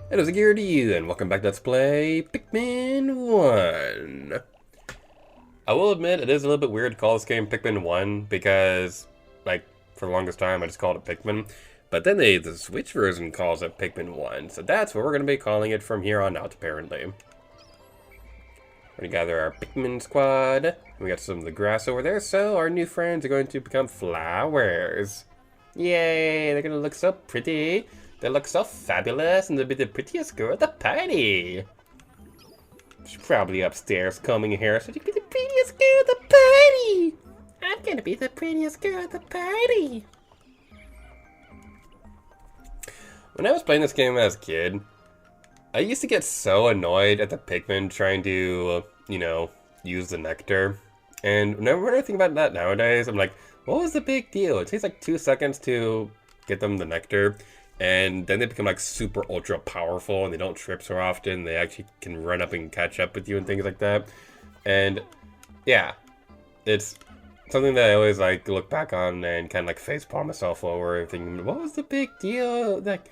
Hello, Zagir to you, and welcome back to Let's Play Pikmin 1. I will admit, it is a little bit weird to call this game Pikmin 1, because, like, for the longest time I just called it Pikmin. But then the Switch version calls it Pikmin 1, so that's what we're going to be calling it from here on out, apparently. We're going to gather our Pikmin squad. We got some of the grass over there, so our new friends are going to become flowers. Yay, they're going to look so pretty. They look so fabulous, and they'll be the prettiest girl at the party. She's probably upstairs combing her hair, so she'll be the prettiest girl at the party. I'm gonna be the prettiest girl at the party. When I was playing this game as a kid, I used to get so annoyed at the Pikmin trying to, use the nectar. And whenever I think about that nowadays, I'm like, what was the big deal? It takes like 2 seconds to get them the nectar. And then they become like super ultra powerful and they don't trip so often. They actually can run up and catch up with you and things like that. And yeah, it's something that I always like look back on and kind of like facepalm myself over, thinking, what was the big deal? Like,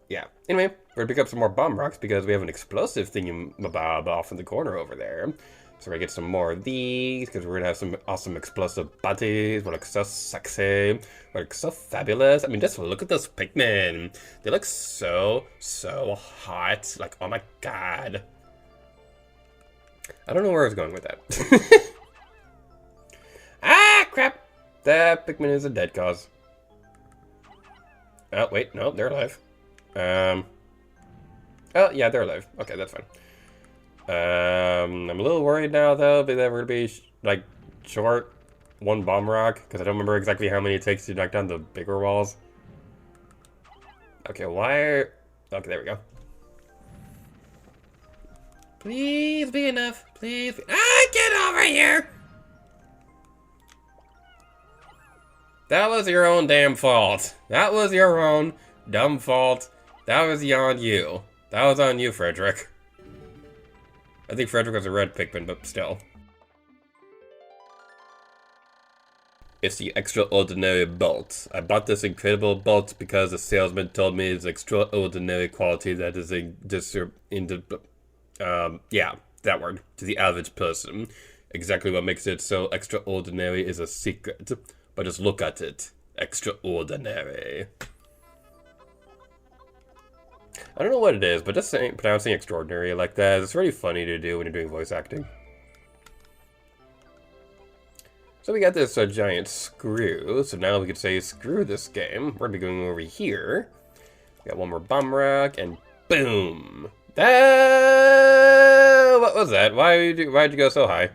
yeah. Anyway, we're gonna pick up some more bomb rocks because we have an explosive thingamabob off in the corner over there. So we're gonna get some more of these because we're gonna have some awesome explosive bodies. We look so sexy. We look so fabulous. I mean, just look at those Pikmin. They look so hot. Like, oh my god. I don't know where I was going with that. Ah, crap. That Pikmin is a dead cause. Oh, wait. No, they're alive. Oh, yeah, they're alive. Okay, that's fine. I'm a little worried now, though, that we're gonna be, like, short one bomb rock, because I don't remember exactly how many it takes to knock down the bigger walls. Okay, why? Okay, there we go. Please be enough. Please be... Ah, get over here! That was your own damn fault. That was your own dumb fault. That was on you. That was on you, Frederick. I think Frederick was a red Pikmin, but still. It's the extraordinary bolt. I bought this incredible bolt because the salesman told me it's extraordinary quality that is yeah, that word, to the average person. Exactly what makes it so extraordinary is a secret, but just look at it. Extraordinary. I don't know what it is, but just pronouncing extraordinary like that, it's really funny to do when you're doing voice acting. So we got this giant screw, so now we could say screw this game. We're going to be going over here. We got one more bomb rock, and boom! Ah, what was that? Why'd you go so high?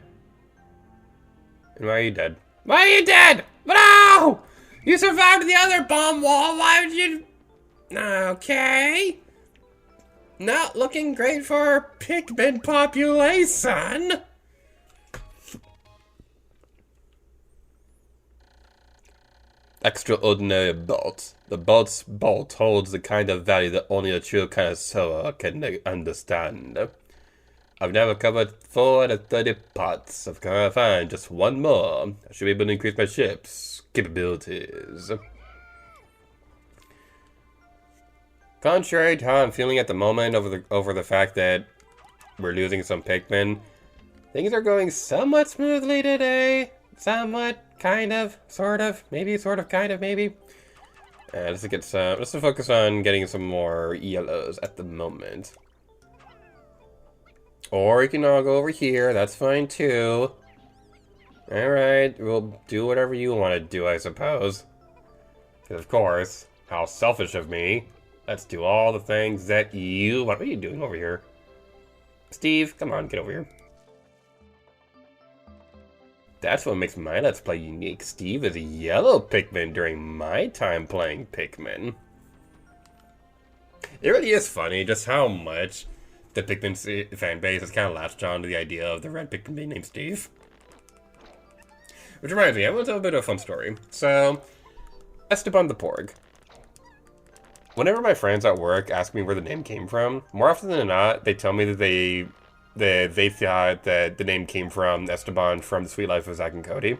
And why are you dead? Why are you dead? No! You survived the other bomb wall, why would you... Okay. Not looking great for our Pikmin population. Extraordinary bolt. The bolt's bolt holds the kind of value that only a true connoisseur can understand. I've never covered 4 out of 30 pots. I've got to find just one more. I should be able to increase my ship's capabilities. Contrary to how I'm feeling at the moment over the fact that we're losing some Pikmin, things are going somewhat smoothly today. Somewhat, kind of, sort of, maybe, sort of, kind of, maybe. Let's to focus on getting some more yellows at the moment. Or you can all go over here. That's fine too. All right, we'll do whatever you want to do, I suppose. Because of course, how selfish of me. Let's do all the things that you... What are you doing over here? Steve, come on, get over here. That's what makes my Let's Play unique. Steve is a yellow Pikmin during my time playing Pikmin. It really is funny just how much the Pikmin fan base has kind of latched on to the idea of the red Pikmin being named Steve. Which reminds me, I'm going to tell a bit of a fun story. So, Esteban the Porg. Whenever my friends at work ask me where the name came from, more often than not, they tell me that they thought that the name came from Esteban from The Sweet Life of Zack and Cody.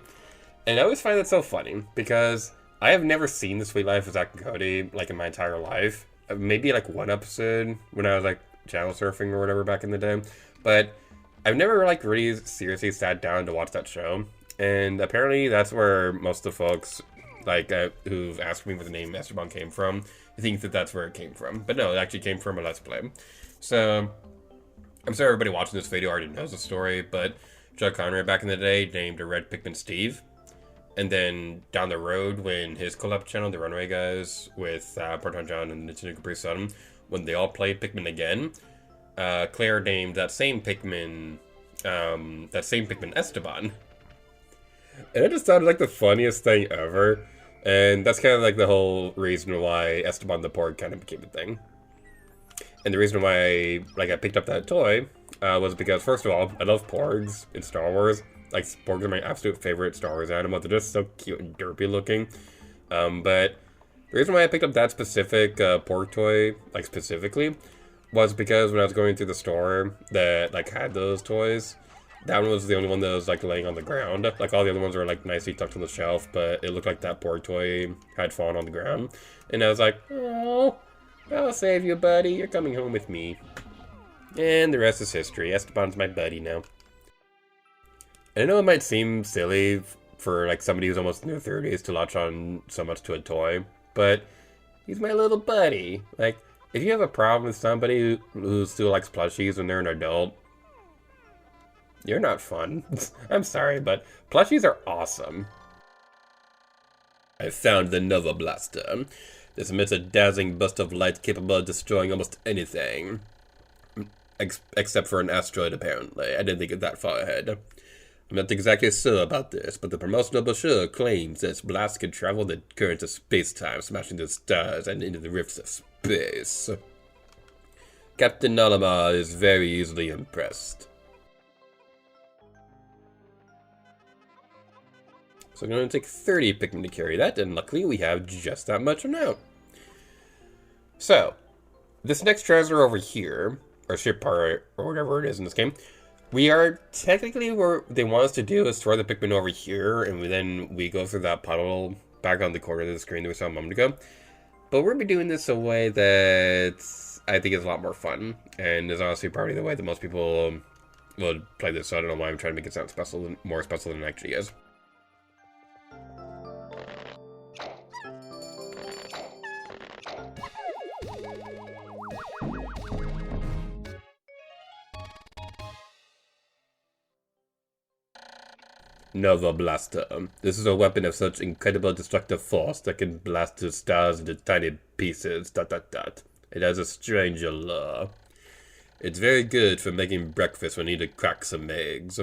And I always find that so funny, because I have never seen The Sweet Life of Zack and Cody, like, in my entire life. maybe like one episode when I was like channel surfing or whatever back in the day. But I've never like really seriously sat down to watch that show. And apparently that's where most of the folks like who've asked me where the name Esteban came from think that that's where it came from. But no, it actually came from a Let's Play. So I'm sure everybody watching this video already knows the story, but Chuck Conrad back in the day named a red Pikmin Steve. And then down the road, when his collab channel, the Runway Guys, with Proton John and Nintendo Capri Sun, when they all played Pikmin again, Claire named that same Pikmin Esteban. And it just sounded like the funniest thing ever. And that's kind of like the whole reason why Esteban the Porg kind of became a thing. And the reason why I picked up that toy was because, first of all, I love Porgs in Star Wars. Like, Porgs are my absolute favorite Star Wars animal. They're just so cute and derpy looking. But the reason why I picked up that specific Porg toy, like, specifically, was because when I was going through the store that, like, had those toys, that one was the only one that was, like, laying on the ground. Like, all the other ones were, like, nicely tucked on the shelf, but it looked like that Porg toy had fallen on the ground. And I was like, oh, I'll save you, buddy. You're coming home with me. And the rest is history. Esteban's my buddy now. And I know it might seem silly for like somebody who's almost in their 30s to latch on so much to a toy, but he's my little buddy. Like, if you have a problem with somebody who still likes plushies when they're an adult, you're not fun. I'm sorry, but plushies are awesome. I found the Nova Blaster. This emits a dazzling burst of light capable of destroying almost anything. Except for an asteroid, apparently. I didn't think it that far ahead. I'm not exactly sure about this, but the promotional brochure claims this blast can travel the currents of space-time, smashing the stars and into the rifts of space. Captain Olimar is very easily impressed. So I'm going to take 30 Pikmin to carry that, and luckily we have just that much now. So, this next treasure over here, or ship part, or whatever it is in this game, we are technically where they want us to do is throw the Pikmin over here, and then we go through that puddle back on the corner of the screen that we saw a moment ago. But we're going to be doing this a way that I think is a lot more fun, and is honestly probably the way that most people will play this, so I don't know why I'm trying to make it sound special, more special than it actually is. Nova Blaster. This is a weapon of such incredible destructive force that can blast the stars into tiny pieces. ... It has a strange allure. It's very good for making breakfast when you need to crack some eggs.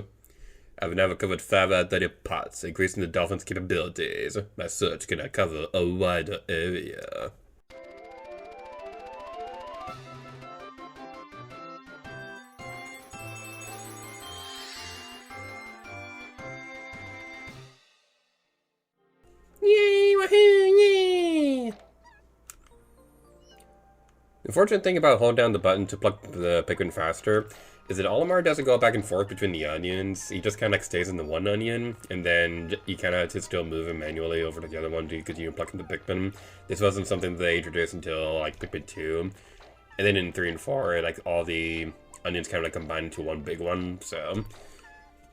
I've now recovered 5 out of 30 pots, increasing the dolphin's capabilities. My search can now cover a wider area. Yay! Woohoo! Yay! The fortunate thing about holding down the button to pluck the Pikmin faster is that Olimar doesn't go back and forth between the onions. He just kind of like stays in the one onion, and then you kind of have to still move him manually over to the other one to continue plucking the Pikmin. This wasn't something that they introduced until like Pikmin 2. And then in 3 and 4, like all the onions kind of like combine into one big one. So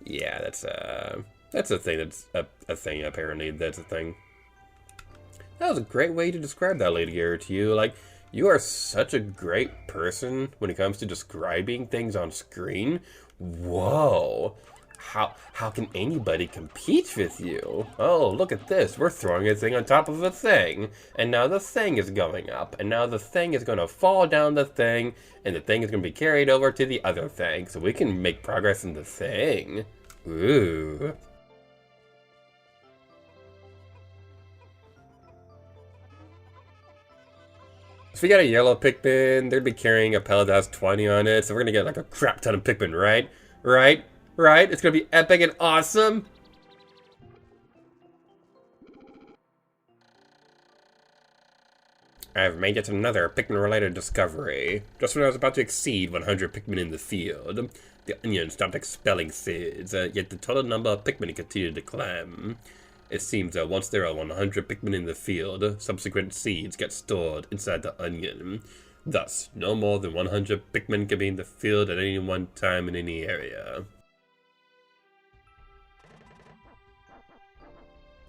yeah, that's a thing. That's a thing apparently. That's a thing. That was a great way to describe that, Lady Gary, to you. Like, you are such a great person when it comes to describing things on screen. Whoa. How can anybody compete with you? Oh, look at this. We're throwing a thing on top of a thing. And now the thing is going up. And now the thing is going to fall down the thing. And the thing is going to be carried over to the other thing. So we can make progress in the thing. Ooh. So we got a yellow Pikmin, they'd be carrying a pellet that has 20 on it, so we're gonna get like a crap ton of Pikmin, right? Right? It's gonna be epic and awesome! I've made yet another Pikmin-related discovery. Just when I was about to exceed 100 Pikmin in the field, the onion stopped expelling seeds, yet the total number of Pikmin continued to climb. It seems that once there are 100 Pikmin in the field, subsequent seeds get stored inside the onion. Thus, no more than 100 Pikmin can be in the field at any one time in any area.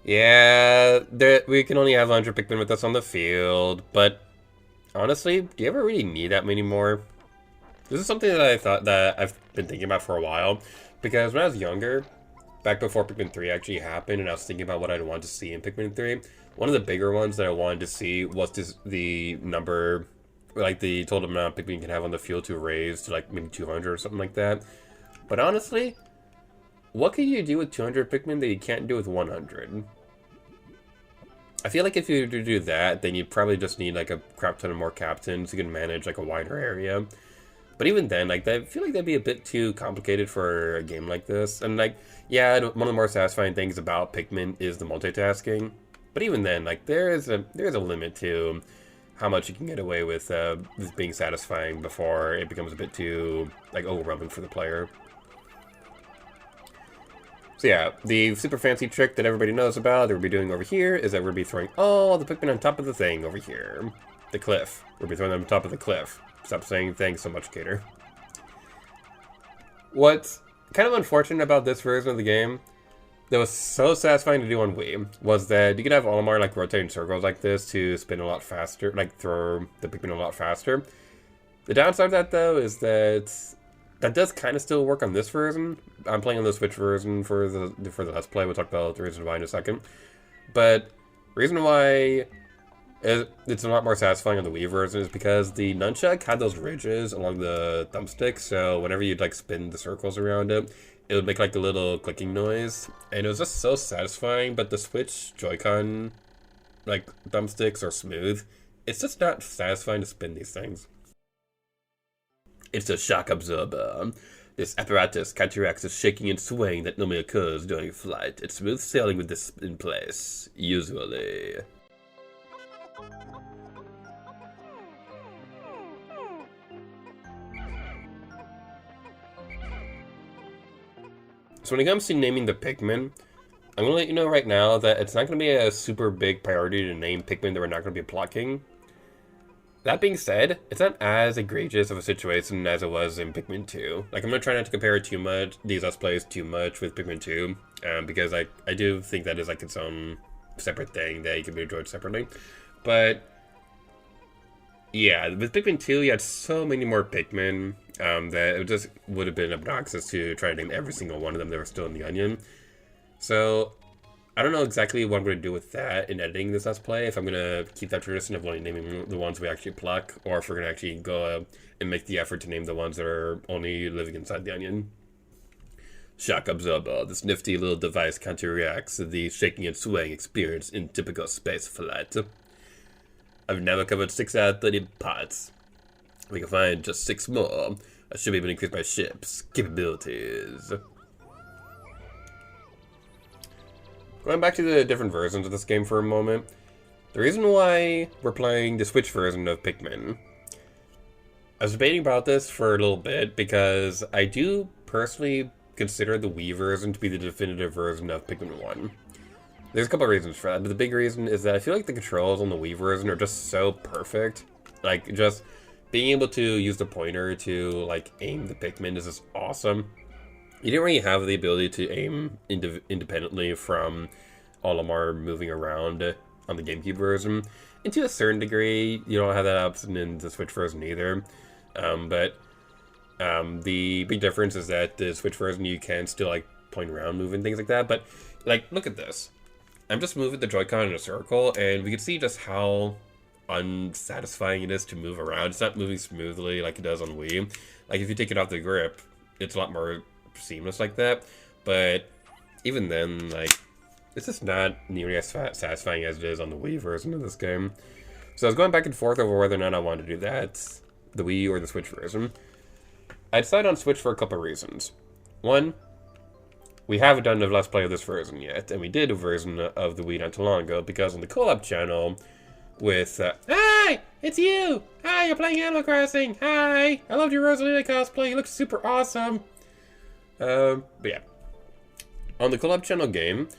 Yeah, we can only have 100 Pikmin with us on the field, but honestly, do you ever really need that many more? This is something that I thought that I've been thinking about for a while, because when I was younger, back before Pikmin 3 actually happened, and I was thinking about what I'd want to see in Pikmin 3, one of the bigger ones that I wanted to see was the number, like the total amount of Pikmin you can have on the field to raise to like maybe 200 or something like that. But honestly, what can you do with 200 Pikmin that you can't do with 100? I feel like if you do that, then you probably just need like a crap ton of more captains who can manage like a wider area. But even then, like, I feel like that'd be a bit too complicated for a game like this. And like, yeah, one of the more satisfying things about Pikmin is the multitasking. But even then, like, there's a limit to how much you can get away with this being satisfying before it becomes a bit too like overwhelming for the player. So yeah, the super fancy trick that everybody knows about that we'll be doing over here is that we'll be throwing all the Pikmin on top of the thing over here. The cliff. We'll be throwing them on top of the cliff. Stop saying thanks so much, Cater. What's kind of unfortunate about this version of the game that was so satisfying to do on Wii was that you could have Olimar like rotating circles like this to spin a lot faster, like throw the Pikmin a lot faster. The downside of that though is that does kind of still work on this version. I'm playing on the Switch version for the Let's Play. We'll talk about the reason why in a second. But the reason why it's a lot more satisfying on the Wii version is because the nunchuck had those ridges along the thumbstick, so whenever you'd like spin the circles around it, it would make like a little clicking noise, and it was just so satisfying. But the Switch Joy-Con like thumbsticks are smooth. It's just not satisfying to spin these things. It's a shock absorber. This apparatus counteracts the shaking and swaying that normally occurs during flight. It's smooth sailing with this in place, usually. So when it comes to naming the Pikmin, I'm going to let you know right now that it's not going to be a super big priority to name Pikmin that we're not going to be plucking. That being said, it's not as egregious of a situation as it was in Pikmin 2. Like, I'm going to try not to compare too much, these Let's Plays too much with Pikmin 2, because I do think that is like its own separate thing that you can be enjoyed separately. But yeah, with Pikmin 2, you had so many more Pikmin that it just would have been obnoxious to try to name every single one of them that were still in the onion. So I don't know exactly what I'm going to do with that in editing this Let's Play, if I'm going to keep that tradition of only naming the ones we actually pluck, or if we're going to actually go and make the effort to name the ones that are only living inside the onion. Shock Absorber. This nifty little device counteracts the shaking and swaying experienced in typical space flight. I've now covered 6 out of 30 parts. We can find just 6 more. I should be able to increase my ship's capabilities. Going back to the different versions of this game for a moment, the reason why we're playing the Switch version of Pikmin, I was debating about this for a little bit because I do personally consider the Wii version to be the definitive version of Pikmin 1. There's a couple of reasons for that, but the big reason is that I feel like the controls on the Wii version are just so perfect. Like, just being able to use the pointer to, like, aim the Pikmin is just awesome. You didn't really have the ability to aim independently from Olimar moving around on the GameCube version. And to a certain degree, you don't have that option in the Switch version either. But the big difference is that the Switch version, you can still, like, point around, move and things like that. But, like, look at this. I'm just moving the Joy-Con in a circle, and we can see just how unsatisfying it is to move around. It's not moving smoothly like it does on Wii. Like, if you take it off the grip, it's a lot more seamless like that. But even then, like, it's just not nearly as satisfying as it is on the Wii version of this game. So I was going back and forth over whether or not I wanted to do that, the Wii or the Switch version. I decided on Switch for a couple of reasons. One, we haven't done a Let's Play of this version yet, and we did a version of the Wii not too long ago, because on the collab channel with, Hi! It's you! Hi, you're playing Animal Crossing! Hi! I loved your Rosalina cosplay, you look super awesome! But yeah. On the collab channel game,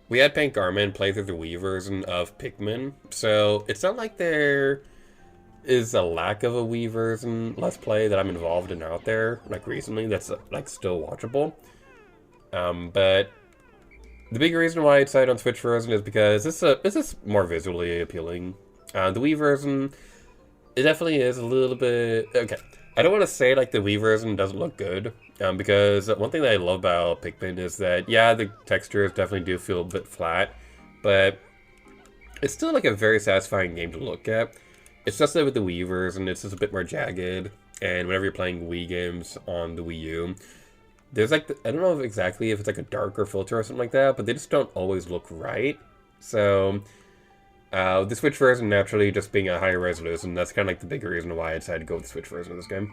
we had Pink Garmin play through the Wii version of Pikmin, so it's not like there is a lack of a Wii version Let's Play that I'm involved in out there, like recently, that's like still watchable. But the big reason why I decided on Switch version is because this is more visually appealing. The Wii version, it definitely is a little bit... Okay, I don't want to say like the Wii version doesn't look good, because one thing that I love about Pikmin is that, yeah, the textures definitely do feel a bit flat, but it's still like a very satisfying game to look at. It's just that with the Wii version, it's just a bit more jagged, and whenever you're playing Wii games on the Wii U, there's like, I don't know exactly if it's like a darker filter or something like that, but they just don't always look right. So, the Switch version naturally just being a higher resolution, that's kind of like the big reason why I decided to go with the Switch version of this game.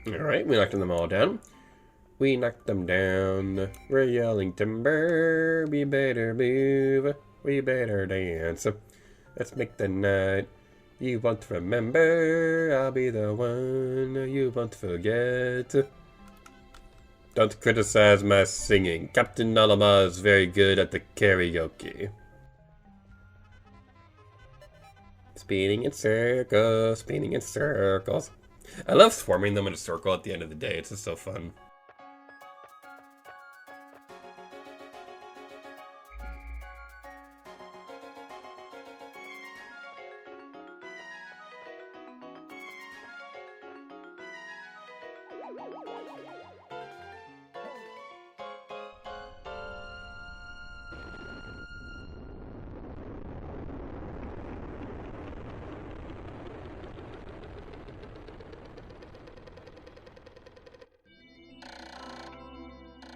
Alright, we knocked them all down. We knocked them down. We're yelling timber. We better move. We better dance. Let's make the night. You won't remember. I'll be the one you won't forget. Don't criticize my singing. Captain Nalama is very good at the karaoke. Spinning in circles, spinning in circles. I love swarming them in a circle at the end of the day. It's just so fun.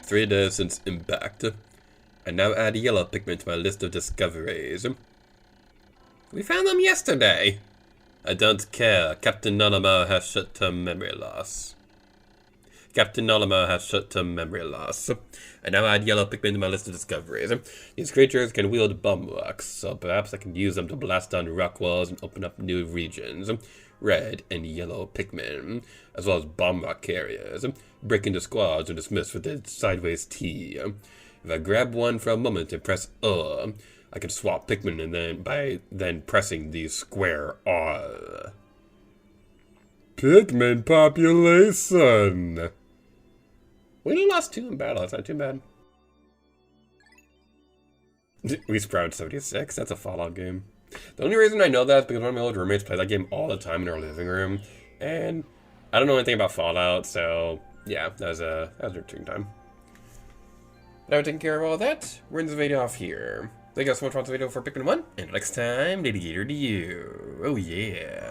Three days since impact. I now add yellow Pikmin to my list of discoveries. We found them yesterday. I don't care. Captain Nonamo has short-term memory loss. Captain Nonamo has short-term memory loss. I now add yellow Pikmin to my list of discoveries. These creatures can wield bomb rocks, so perhaps I can use them to blast down rock walls and open up new regions. Red and yellow Pikmin, as well as bomb rock carriers, break into squads and dismiss with a sideways T. If I grab one for a moment and press I can swap Pikmin and then pressing the square R. Pikmin population! We only lost 2 in battle, that's not too bad. We Sprout 76, that's a Fallout game. The only reason I know that is because one of my old roommates played that game all the time in our living room, and I don't know anything about Fallout, so yeah, that was a interesting time. Now taking care of all that, we're in this video off here. Thank you guys so much for watching the video for Pikmin 1, and next time, dedicated to you. Oh yeah.